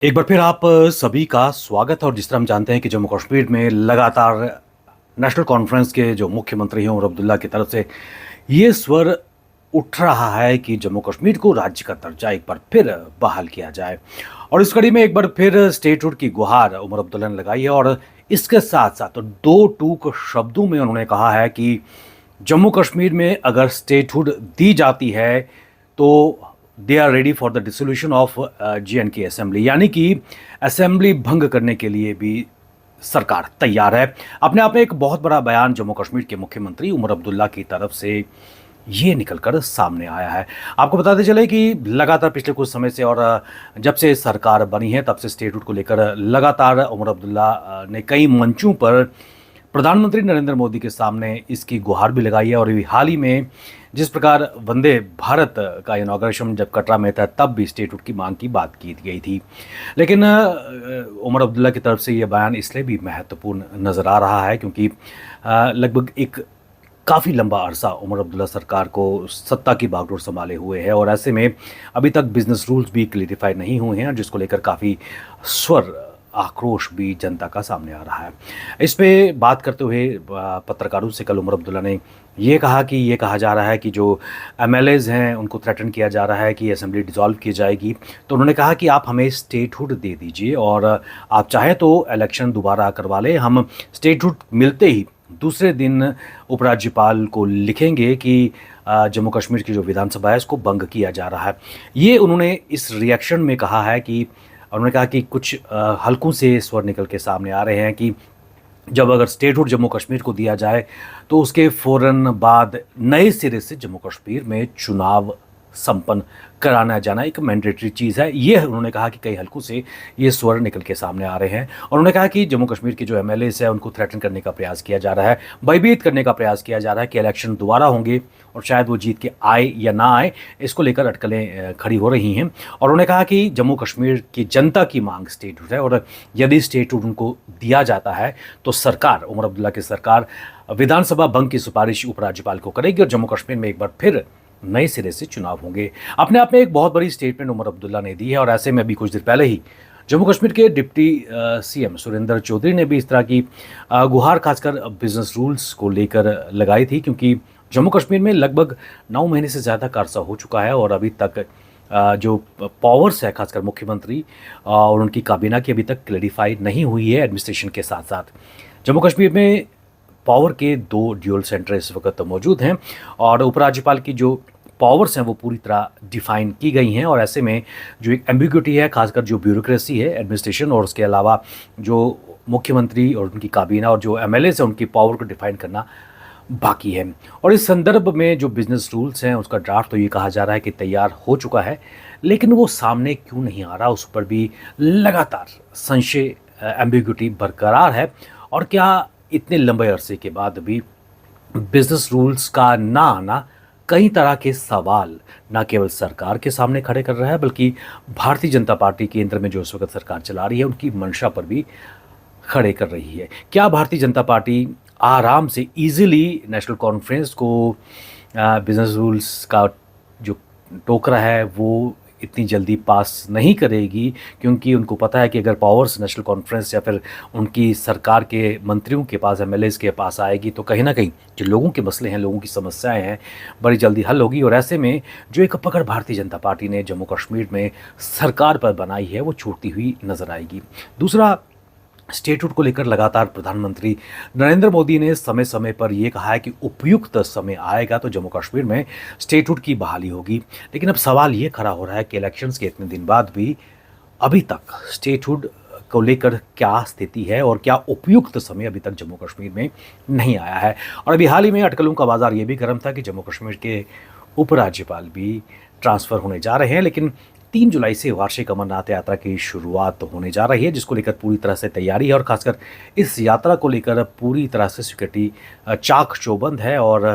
एक बार फिर आप सभी का स्वागत है। और जिस तरह हम जानते हैं कि जम्मू कश्मीर में लगातार नेशनल कॉन्फ्रेंस के जो मुख्यमंत्री हैं उमर अब्दुल्ला की तरफ से ये स्वर उठ रहा है कि जम्मू कश्मीर को राज्य का दर्जा एक बार फिर बहाल किया जाए। और इस कड़ी में एक बार फिर स्टेटहुड की गुहार उमर अब्दुल्ला ने लगाई है। और इसके साथ साथ दो टूक शब्दों में उन्होंने कहा है कि जम्मू कश्मीर में अगर स्टेटहुड दी जाती है तो they are ready for the dissolution of J&K assembly, यानी कि असेंबली भंग करने के लिए भी सरकार तैयार है। अपने आप में एक बहुत बड़ा बयान जम्मू कश्मीर के मुख्यमंत्री उमर अब्दुल्ला की तरफ से ये निकलकर सामने आया है। आपको बताते चले कि लगातार पिछले कुछ समय से और जब से सरकार बनी है तब से स्टेटहुड को लेकर लगातार उमर अब्दुल्ला ने कई मंचों पर प्रधानमंत्री नरेंद्र मोदी के सामने इसकी गुहार भी लगाई है। और अभी हाल ही में जिस प्रकार वंदे भारत का इनॉग्रेशन जब कटरा में था तब भी स्टेटहुड की मांग की बात की गई थी। लेकिन उमर अब्दुल्ला की तरफ से ये बयान इसलिए भी महत्वपूर्ण नज़र आ रहा है क्योंकि लगभग एक काफ़ी लंबा अरसा उमर अब्दुल्ला सरकार को सत्ता की बागडोर संभाले हुए है। और ऐसे में अभी तक बिजनेस रूल्स भी क्लियरिफाई नहीं हुए हैं, जिसको लेकर काफ़ी स्वर आक्रोश भी जनता का सामने आ रहा है। इस पे बात करते हुए पत्रकारों से कल उमर अब्दुल्ला ने ये कहा कि ये कहा जा रहा है कि जो एमएलएज हैं उनको थ्रेटन किया जा रहा है कि असेंबली डिसॉल्व की जाएगी। तो उन्होंने कहा कि आप हमें स्टेटहुड दे दीजिए और आप चाहे तो इलेक्शन दोबारा करवा लें। हम स्टेटहुड मिलते ही दूसरे दिन उपराज्यपाल को लिखेंगे कि जम्मू कश्मीर की जो विधानसभा है इसको भंग किया जा रहा है। ये उन्होंने इस रिएक्शन में कहा है कि उन्होंने कहा कि कुछ हलकों से स्वर निकल के सामने आ रहे हैं कि जब अगर स्टेटहुड जम्मू कश्मीर को दिया जाए तो उसके फ़ौरन बाद नए सिरे से जम्मू कश्मीर में चुनाव संपन्न कराना जाना एक मैंडेटरी चीज़ है। ये उन्होंने कहा कि कई हलकों से ये स्वर निकल के सामने आ रहे हैं। और उन्होंने कहा कि जम्मू कश्मीर के जो एमएलएस है उनको थ्रेटन करने का प्रयास किया जा रहा है, भयभीत करने का प्रयास किया जा रहा है कि इलेक्शन दोबारा होंगे और शायद वो जीत के आए या ना आए, इसको लेकर अटकलें खड़ी हो रही हैं। और उन्होंने कहा कि जम्मू कश्मीर की जनता की मांग स्टेटहुड है और यदि स्टेटहुड उनको दिया जाता है तो सरकार, उमर अब्दुल्ला की सरकार, विधानसभा भंग की सिफारिश उपराज्यपाल को करेगी और जम्मू कश्मीर में एक बार फिर नए सिरे से चुनाव होंगे। अपने आप में एक बहुत बड़ी स्टेटमेंट उमर अब्दुल्ला ने दी है। और ऐसे में अभी कुछ दिन पहले ही जम्मू कश्मीर के डिप्टी सीएम सुरेंद्र चौधरी ने भी इस तरह की गुहार खासकर बिजनेस रूल्स को लेकर लगाई थी, क्योंकि जम्मू कश्मीर में लगभग 9 महीने से ज़्यादा का अरसा हो चुका है और अभी तक जो पावर्स है खासकर मुख्यमंत्री और उनकी काबीना की अभी तक क्लैरिफाई नहीं हुई है एडमिनिस्ट्रेशन के साथ साथ। जम्मू कश्मीर में पावर के 2 ड्यूल सेंटर इस वक्त मौजूद हैं और उपराज्यपाल की जो पावर्स हैं वो पूरी तरह डिफाइन की गई हैं। और ऐसे में जो एक एम्बिग्यूटी है खासकर जो ब्यूरोक्रेसी है एडमिनिस्ट्रेशन और उसके अलावा जो मुख्यमंत्री और उनकी काबीना और जो एमएलएस है उनकी पावर को डिफाइन करना बाकी है। और इस संदर्भ में जो बिजनेस रूल्स हैं उसका ड्राफ्ट तो ये कहा जा रहा है कि तैयार हो चुका है, लेकिन वो सामने क्यों नहीं आ रहा उस पर भी लगातार संशय, एम्बिग्यूटी बरकरार है। और क्या इतने लंबे अरसे के बाद भी बिजनेस रूल्स का ना आना कई तरह के सवाल न केवल सरकार के सामने खड़े कर रहा है बल्कि भारतीय जनता पार्टी केंद्र में जो इस वक्त सरकार चला रही है उनकी मंशा पर भी खड़े कर रही है। क्या भारतीय जनता पार्टी आराम से इजीली नेशनल कॉन्फ्रेंस को बिजनेस रूल्स का जो टोकरा है वो इतनी जल्दी पास नहीं करेगी, क्योंकि उनको पता है कि अगर पावर्स नेशनल कॉन्फ्रेंस या फिर उनकी सरकार के मंत्रियों के पास, एमएलएस के पास आएगी तो कहीं ना कहीं जो लोगों के मसले हैं, लोगों की समस्याएं हैं, बड़ी जल्दी हल होगी। और ऐसे में जो एक पकड़ भारतीय जनता पार्टी ने जम्मू कश्मीर में सरकार पर बनाई है वो छूटती हुई नजर आएगी। दूसरा, स्टेटहुड को लेकर लगातार प्रधानमंत्री नरेंद्र मोदी ने समय समय पर यह कहा है कि उपयुक्त समय आएगा तो जम्मू कश्मीर में स्टेटहुड की बहाली होगी। लेकिन अब सवाल ये खड़ा हो रहा है कि इलेक्शंस के इतने दिन बाद भी अभी तक स्टेटहुड को लेकर क्या स्थिति है और क्या उपयुक्त समय अभी तक जम्मू कश्मीर में नहीं आया है। और अभी हाल ही में अटकलों का बाजार ये भी गर्म था कि जम्मू कश्मीर के उपराज्यपाल भी ट्रांसफ़र होने जा रहे हैं। लेकिन 3 जुलाई से वार्षिक अमरनाथ यात्रा की शुरुआत होने जा रही है, जिसको लेकर पूरी तरह से तैयारी है और खासकर इस यात्रा को लेकर पूरी तरह से सिक्योरिटी चाक चौबंद है। और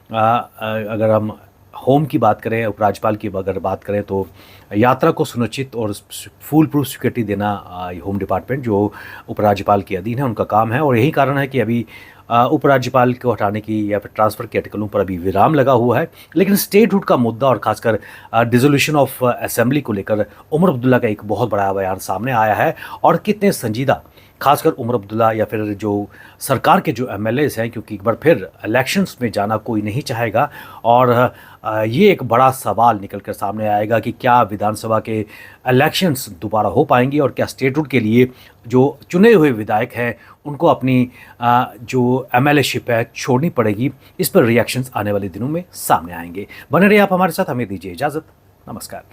अगर हम होम की बात करें, उपराज्यपाल की अगर बात करें तो यात्रा को सुनिश्चित और फूल प्रूफ सिक्योरिटी देना ये होम डिपार्टमेंट जो उपराज्यपाल के अधीन है उनका काम है। और यही कारण है कि अभी उपराज्यपाल को हटाने की या फिर ट्रांसफ़र के अटकलों पर अभी विराम लगा हुआ है। लेकिन स्टेटहुड का मुद्दा और खासकर डिसोल्यूशन ऑफ असेंबली को लेकर उमर अब्दुल्ला का एक बहुत बड़ा बयान सामने आया है। और कितने संजीदा खासकर उमर अब्दुल्ला या फिर जो सरकार के जो एमएलएज़ हैं, क्योंकि एक बार फिर इलेक्शंस में जाना कोई नहीं चाहेगा। और ये एक बड़ा सवाल निकल कर सामने आएगा कि क्या विधानसभा के इलेक्शंस दोबारा हो पाएंगी और क्या स्टेटहुड के लिए जो चुने हुए विधायक हैं उनको अपनी जो एमएलएशिप है छोड़नी पड़ेगी। इस पर रिएक्शंस आने वाले दिनों में सामने आएंगे। बने रहिए आप हमारे साथ, हमें दीजिए इजाज़त। नमस्कार।